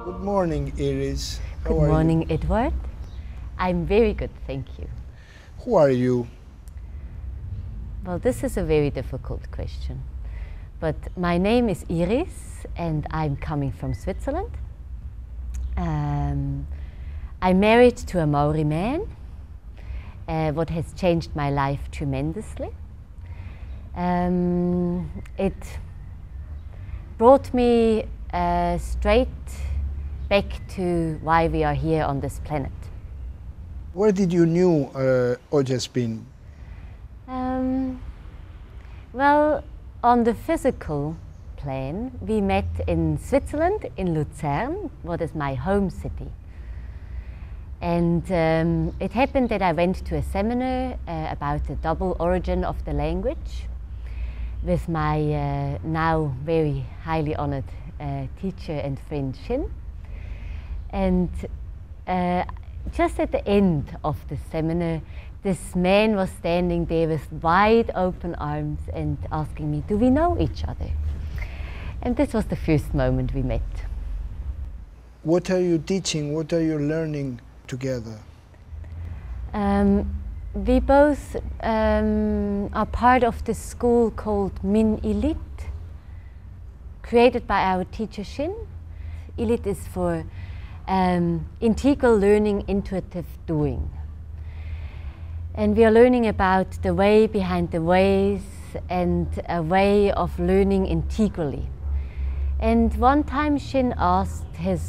Good morning, Iris. Good morning, Edward. I'm very good, thank you. Who are you? Well, this is a very difficult question. But my name is Iris and I'm coming from Switzerland. I'm married to a Maori man, what has changed my life tremendously. It brought me straight back to why we are here on this planet. Where did you know Ojasvin? Well, on the physical plane, we met in Switzerland, in Lucerne, what is my home city. And it happened that I went to a seminar about the double origin of the language with my now very highly honored teacher and friend Shin. And just at the end of the seminar, this man was standing there with wide open arms and asking me, do we know each other? And this was the first moment we met. What are you teaching? What are you learning together? We both are part of this school called Min Ilit, created by our teacher Shin. Ilit is for integral learning, intuitive doing. And we are learning about the way behind the ways and a way of learning integrally. And one time Shin asked his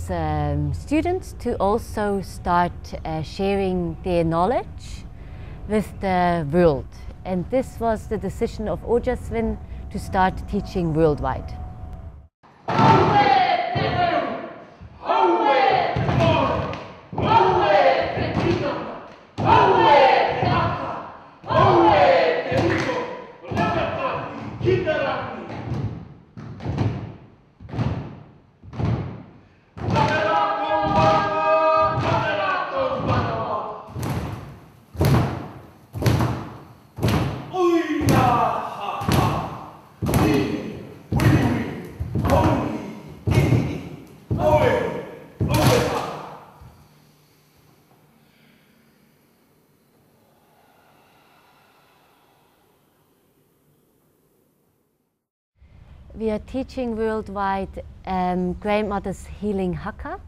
students to also start sharing their knowledge with the world. And this was the decision of Ojasvin to start teaching worldwide. We are teaching worldwide grandmother's healing haka,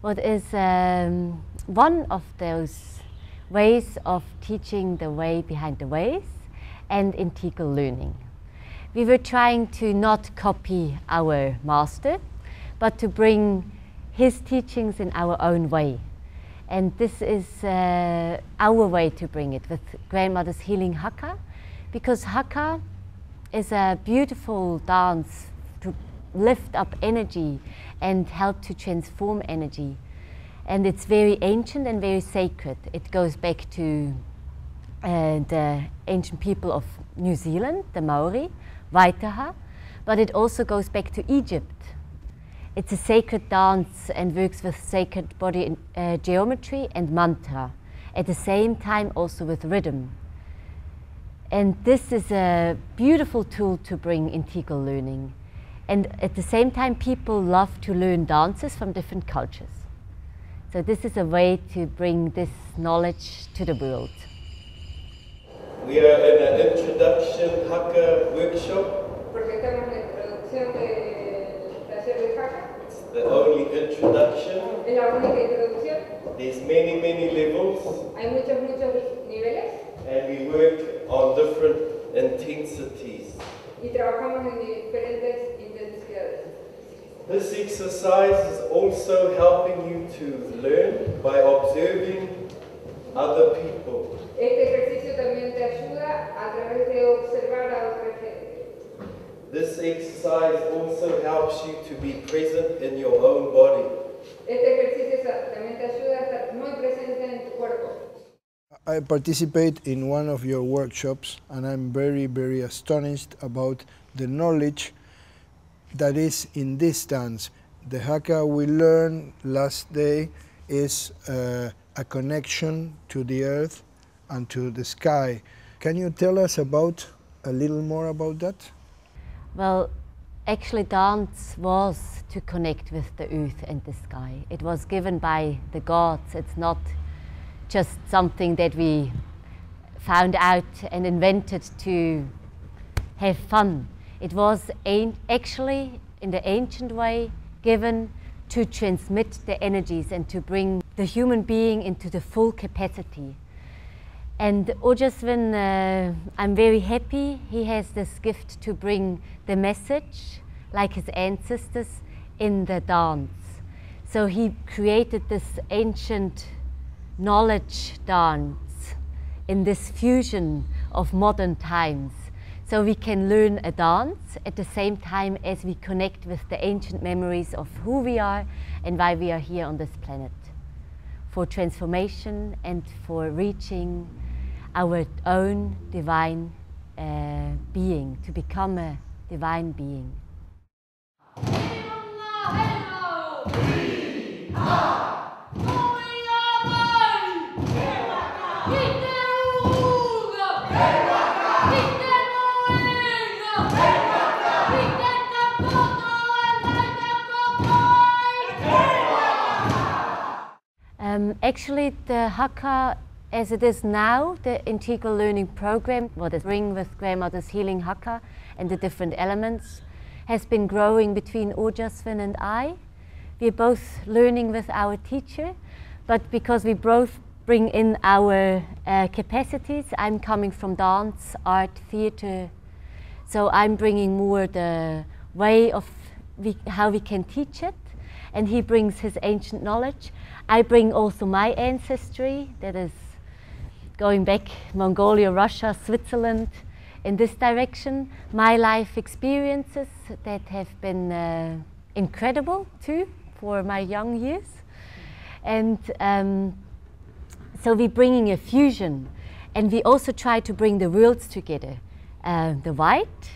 what is one of those ways of teaching the way behind the ways and integral learning. We were trying to not copy our master, but to bring his teachings in our own way. And this is our way to bring it with grandmother's healing haka, because haka is a beautiful dance to lift up energy and help to transform energy. And it's very ancient and very sacred. It goes back to the ancient people of New Zealand, the Maori, Waitaha, but it also goes back to Egypt. It's a sacred dance and works with sacred body geometry and mantra, at the same time also with rhythm. And this is a beautiful tool to bring integral learning. And at the same time, people love to learn dances from different cultures. So this is a way to bring this knowledge to the world. We are in an introduction Haka workshop. It's the only introduction. There's many, many levels. And we work on different intensities. This exercise is also helping you to learn by observing other people. This exercise also helps you to be present in your own body. I participate in one of your workshops and I'm very, very astonished about the knowledge that is in this dance. The haka we learned last day is a connection to the earth and to the sky. Can you tell us a little more about that? Well, actually dance was to connect with the earth and the sky. It was given by the gods. It's not just something that we found out and invented to have fun. It was actually, in the ancient way, given to transmit the energies and to bring the human being into the full capacity. And Ojasvin, I'm very happy he has this gift to bring the message, like his ancestors, in the dance. So he created this ancient knowledge dance in this fusion of modern times. So we can learn a dance at the same time as we connect with the ancient memories of who we are and why we are here on this planet. For transformation and for reaching our own divine being, to become a divine being. Actually, the Haka, as it is now, the integral learning program, what is Bring with Grandmother's Healing Haka and the different elements, has been growing between Ojasvin and I. We're both learning with our teacher, but because we both bring in our capacities, I'm coming from dance, art, theatre, so I'm bringing more the way of how we can teach it, and he brings his ancient knowledge. I bring also my ancestry, that is going back Mongolia, Russia, Switzerland, in this direction. My life experiences that have been incredible too for my young years. And so we're bringing a fusion, and we also try to bring the worlds together. The white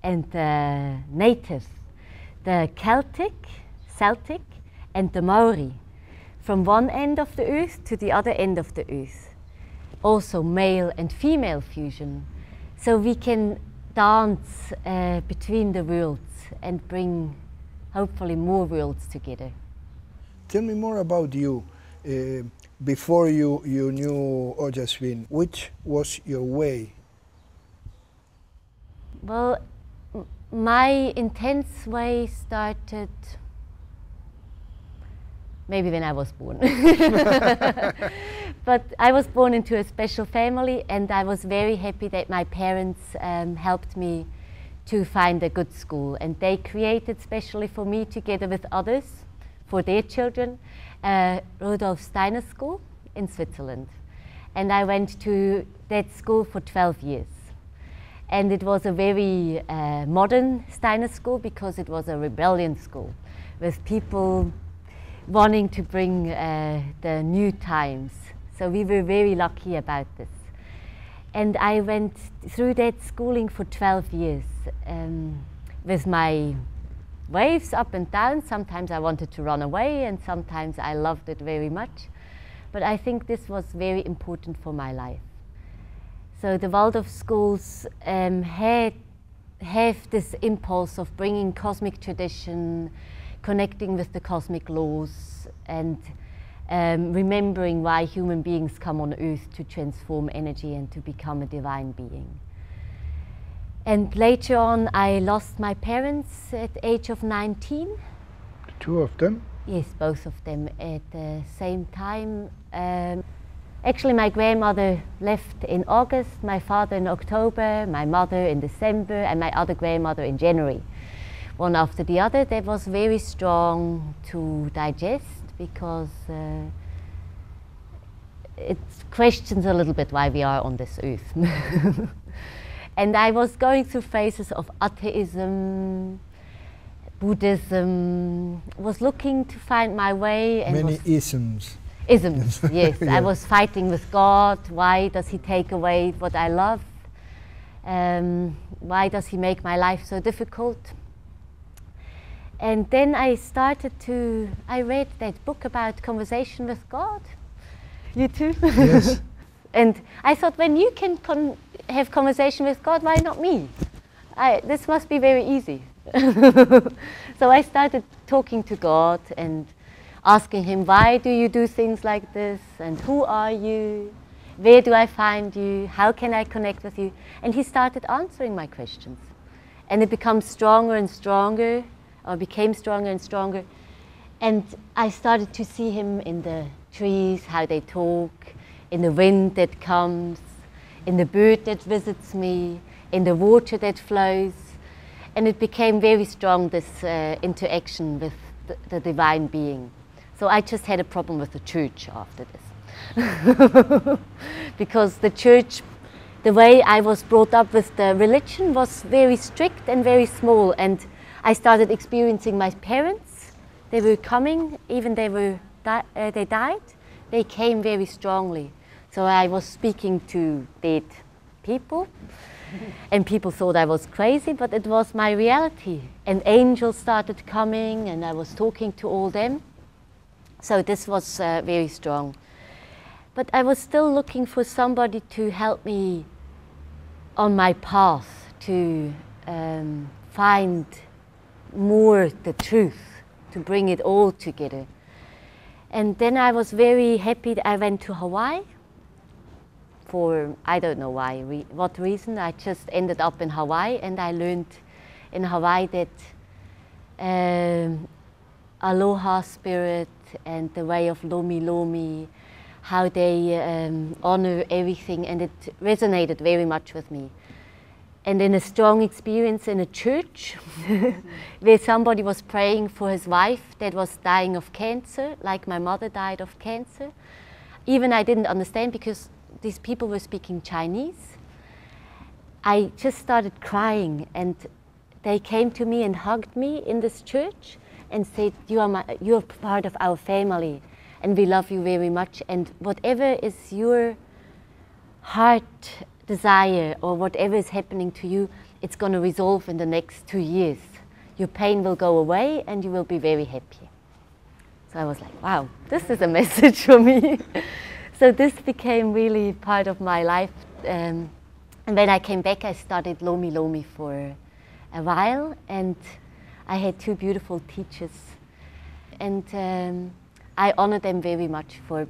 and the native, the Celtic, and the Maori, from one end of the earth to the other end of the earth. Also male and female fusion. So we can dance between the worlds and bring hopefully more worlds together. Tell me more about you. Before you knew Ojasvin, which was your way? Well, my intense way started maybe when I was born. But I was born into a special family, and I was very happy that my parents helped me to find a good school, and they created specially for me, together with others, for their children, Rudolf Steiner School in Switzerland. And I went to that school for 12 years. And it was a very modern Steiner school, because it was a rebellion school with people wanting to bring the new times. So we were very lucky about this. And I went through that schooling for 12 years with my waves up and down. Sometimes I wanted to run away, and sometimes I loved it very much. But I think this was very important for my life. So the Waldorf schools have this impulse of bringing cosmic tradition, connecting with the cosmic laws, and remembering why human beings come on earth to transform energy and to become a divine being. And later on, I lost my parents at the age of 19. The two of them? Yes, both of them at the same time. Actually, my grandmother left in August, my father in October, my mother in December, and my other grandmother in January. One after the other. That was very strong to digest, because it questions a little bit why we are on this earth. And I was going through phases of atheism, Buddhism, was looking to find my way. And many isms. Isms, yes. Yeah. I was fighting with God. Why does he take away what I love? Why does he make my life so difficult? And then I read that book about conversation with God. You too? Yes. And I thought, when you can have conversation with God, why not me? This must be very easy. So I started talking to God and asking him, why do you do things like this? And who are you? Where do I find you? How can I connect with you? And he started answering my questions. And it becomes stronger and stronger, or became stronger and stronger. And I started to see him in the trees, how they talk, in the wind that comes, in the bird that visits me, in the water that flows. And it became very strong, this interaction with the divine being. So I just had a problem with the church after this. Because the church, the way I was brought up with the religion was very strict and very small. And I started experiencing my parents. They were coming, even they died. They came very strongly. So I was speaking to dead people. And people thought I was crazy, but it was my reality. And angels started coming, and I was talking to all them. So this was very strong. But I was still looking for somebody to help me on my path, to find more the truth, to bring it all together. And then I was very happy that I went to Hawaii. For, I don't know why, what reason, I just ended up in Hawaii, and I learned in Hawaii that aloha spirit and the way of lomi lomi, how they honor everything, and it resonated very much with me. And in a strong experience in a church, where somebody was praying for his wife that was dying of cancer, like my mother died of cancer. Even I didn't understand, because these people were speaking Chinese. I just started crying, and they came to me and hugged me in this church and said, you're part of our family, and we love you very much, and whatever is your heart desire or whatever is happening to you, it's going to resolve in the next 2 years. Your pain will go away and you will be very happy. So I was like, wow, this is a message for me. So this became really part of my life. And when I came back, I studied Lomi Lomi for a while, and I had 2 beautiful teachers. And I honor them very much for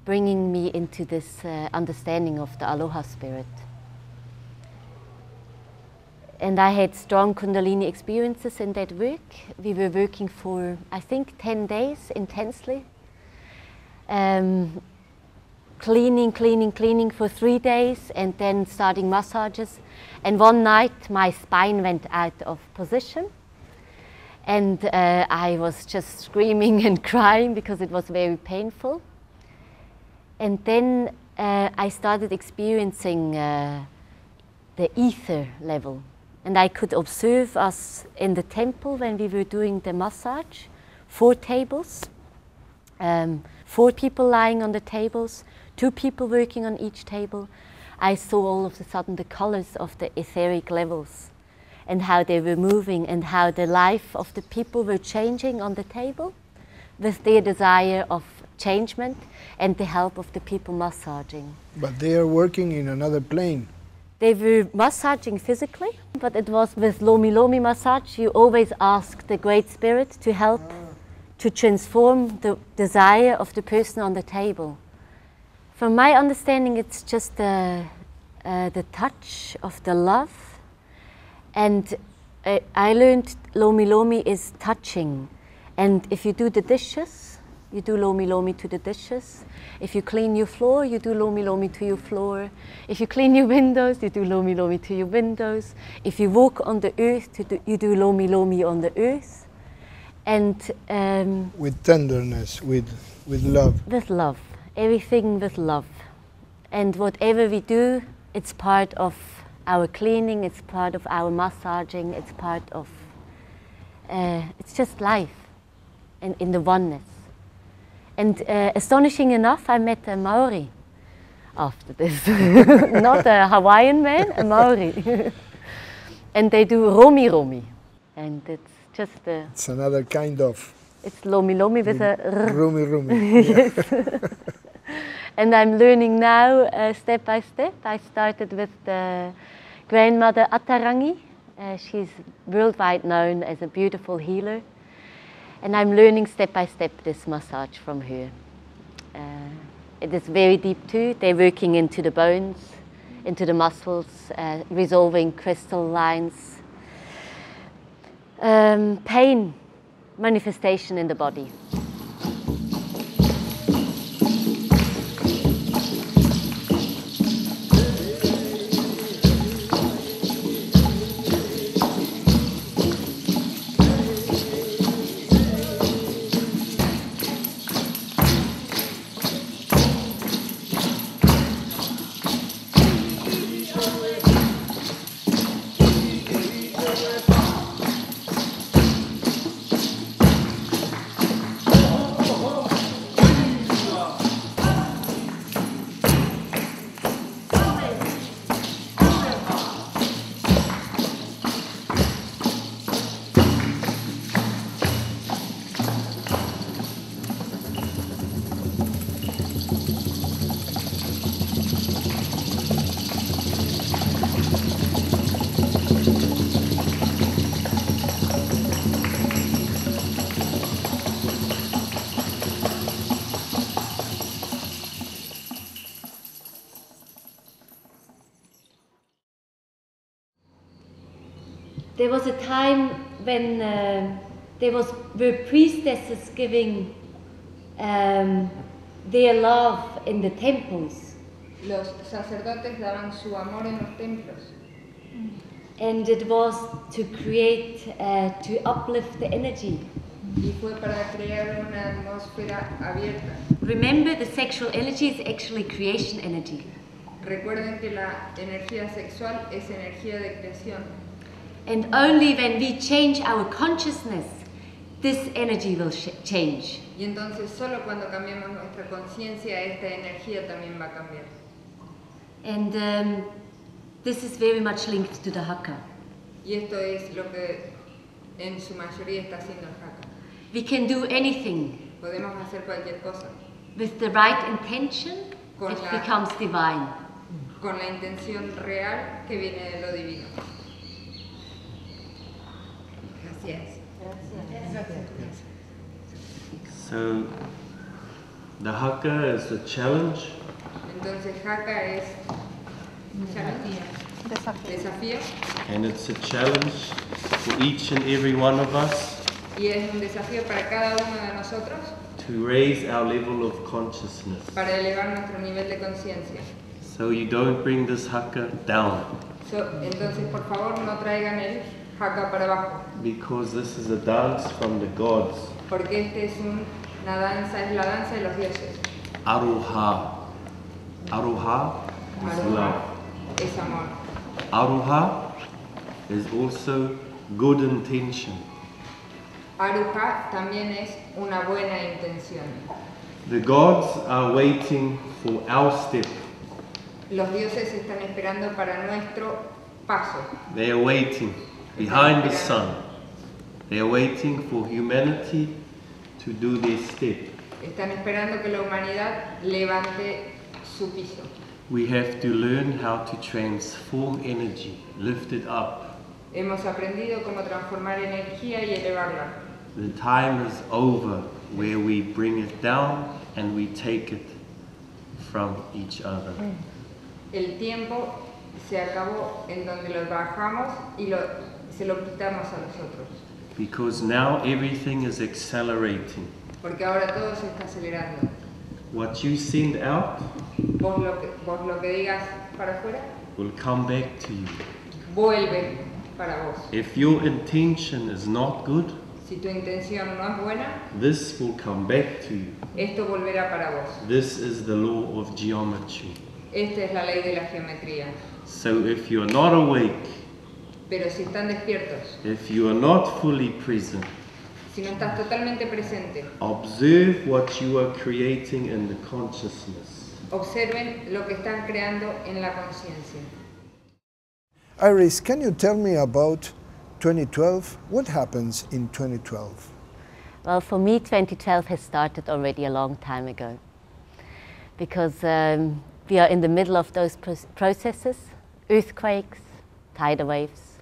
bringing me into this understanding of the aloha spirit. And I had strong Kundalini experiences in that work. We were working for, I think, 10 days intensely. Cleaning for 3 days, and then starting massages. And one night my spine went out of position, and I was just screaming and crying because it was very painful. And then I started experiencing the ether level, and I could observe us in the temple when we were doing the massage. 4 tables, 4 people lying on the tables, 2 people working on each table. I saw all of a sudden the colors of the etheric levels and how they were moving, and how the life of the people were changing on the table with their desire of changement and the help of the people massaging. But they are working in another plane. They were massaging physically, but it was with Lomi Lomi massage. You always ask the Great Spirit to help to transform the desire of the person on the table. From my understanding, it's just the touch of the love. And I learned Lomi Lomi is touching. And if you do the dishes, you do Lomi Lomi to the dishes. If you clean your floor, you do Lomi Lomi to your floor. If you clean your windows, you do Lomi Lomi to your windows. If you walk on the earth, you do Lomi Lomi on the earth. And with tenderness, with love. With love. Everything with love. And whatever we do, it's part of our cleaning, it's part of our massaging, it's part of, it's just life and in the oneness. And astonishing enough, I met a Maori after this. Not a Hawaiian man, a Maori. And they do romi romi. And it's just a... It's another kind of... It's Lomi Lomi with a... Romi romi. Yes. And I'm learning now, step by step. I started with the grandmother Atarangi, She's worldwide known as a beautiful healer, and I'm learning step by step this massage from her. It is very deep too. They're working into the bones, into the muscles, resolving crystal lines, pain manifestation in the body. There was a time when were priestesses giving their love in the temples. Los sacerdotes daban su amor en los templos. And it was to create, to uplift the energy. Y fue para crear una atmósfera abierta. Remember, the sexual energy is actually creation energy. Recuerden que la energía sexual es energía de creación. And only when we change our consciousness, this energy will change. Y entonces solo cuando cambiamos nuestra conciencia, esta energía también va a cambiar. And this is very much linked to the Haka. Y esto es lo que en su mayoría está haciendo el Haka. We can do anything. Podemos hacer cualquier cosa. With the right intention, it becomes divine. Con la intención real que viene de lo divino. Gracias. So, the Haka is a challenge. Entonces Haka es desafío. And it's a challenge for each and every one of us. Y es un desafío para cada uno de nosotros. To raise our level of consciousness. Para elevar nuestro nivel de conciencia. So you don't bring this Haka down. Entonces, por favor, no traigan el Haka para abajo. Because this is a dance from the gods. Porque este es una danza, es la danza de los dioses. Aroha. Aroha is love. Es amor. Aroha is also good intention. Aruha también es una buena intención. The gods are waiting for our step. Los dioses están esperando para nuestro paso. They are waiting behind the sun. They are waiting for humanity to do their step. Están esperando que la humanidad levante su piso. We have to learn how to transform energy, lift it up. Hemos aprendido cómo transformar energía y elevarla. The time is over where we bring it down and we take it from each other. El tiempo se acabó en donde lo bajamos y se lo quitamos a los otros. Because now everything is accelerating. Porque ahora todo se está acelerando. What you send out Vos lo que digas para afuera will come back to you. vuelve para vos. If your intention is not good, Si tu intención no es buena, this will come back to you. esto volverá para vos. This is the law of geometry. Esta es la ley de la geometría. So if you're not awake, Pero si están despiertos, if you are not fully present, si no estás totalmente presente, observe what you are creating in the consciousness. observen lo que están creando en la conciencia. Iris, can you tell me about 2012? What happens in 2012? Well, for me, 2012 has started already a long time ago, because we are in the middle of those processes, earthquakes, tidal waves,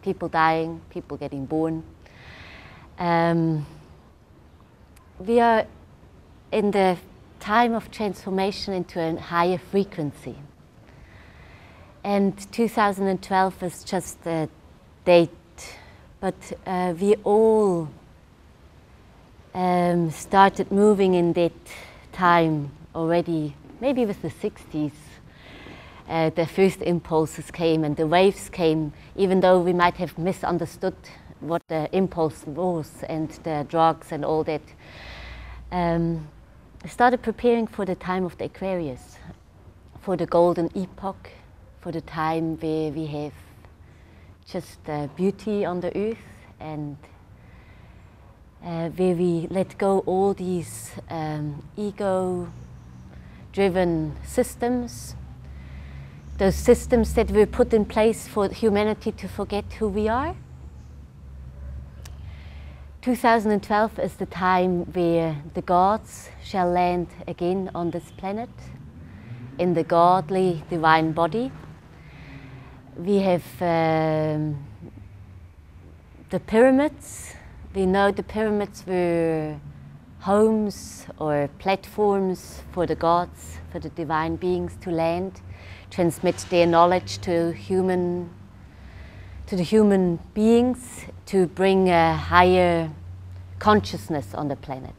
people dying, people getting born. We are in the time of transformation into a higher frequency. And 2012 is just a date, but we all started moving in that time already, maybe with the 60s. The first impulses came and the waves came, even though we might have misunderstood what the impulse was and the drugs and all that. I started preparing for the time of the Aquarius, for the golden epoch, for the time where we have just beauty on the earth and where we let go all these ego-driven systems, those systems that were put in place for humanity to forget who we are. 2012 is the time where the gods shall land again on this planet in the godly divine body. We have the pyramids. We know the pyramids were homes or platforms for the gods, for the divine beings to land, transmit their knowledge to the human beings, to bring a higher consciousness on the planet.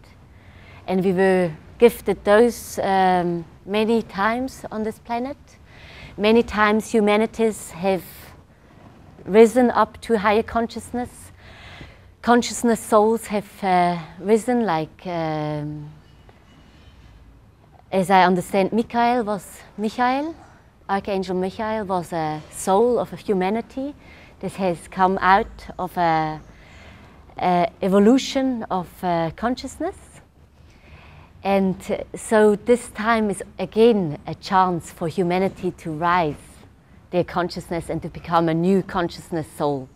And we were gifted those many times on this planet. Many times humanities have risen up to higher consciousness. Consciousness souls have risen, like, as I understand, Archangel Michael was a soul of a humanity that has come out of a evolution of consciousness. And so this time is again a chance for humanity to rise their consciousness and to become a new consciousness soul.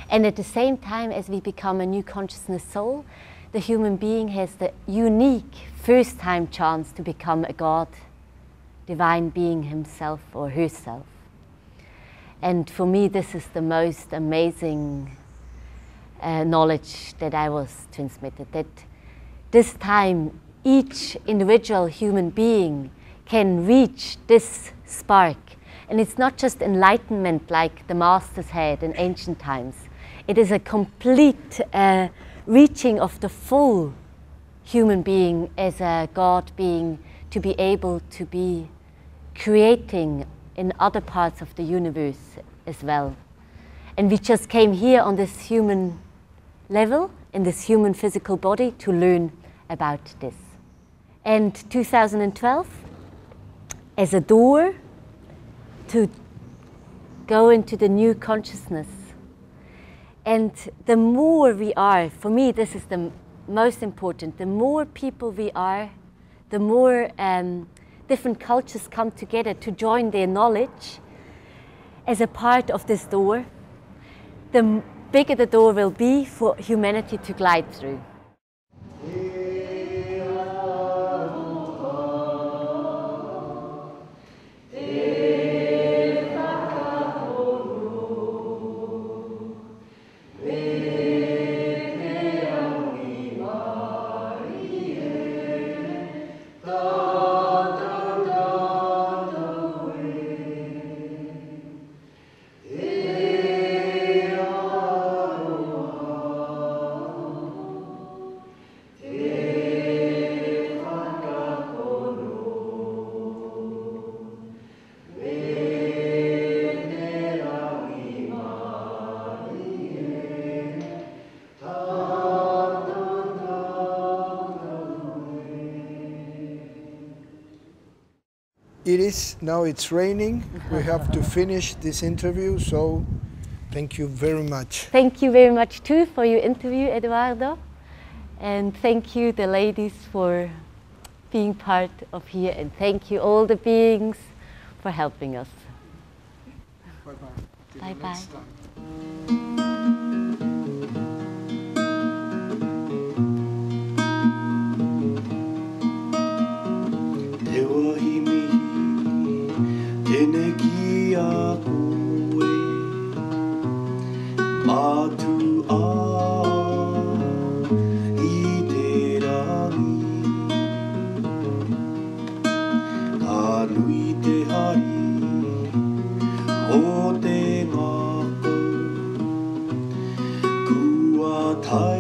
And at the same time as we become a new consciousness soul, the human being has the unique first time chance to become a God, divine being himself or herself. And for me, this is the most amazing knowledge that I was transmitted, that this time each individual human being can reach this spark. And it's not just enlightenment like the masters had in ancient times. It is a complete reaching of the full human being as a God being, to be able to be creating in other parts of the universe as well. And we just came here on this human level, in this human physical body, to learn about this. And 2012, as a door to go into the new consciousness. And the more we are, for me this is the most important, the more people we are, the more different cultures come together to join their knowledge as a part of this door, the bigger the door will be for humanity to glide through. Now it's raining. We have to finish this interview, so thank you very much. Thank you very much too for your interview, Eduardo. And thank you, the ladies, for being part of here. And thank you, all the beings, for helping us. Bye-bye. Bye-bye. nui te hari o te ngako kua tai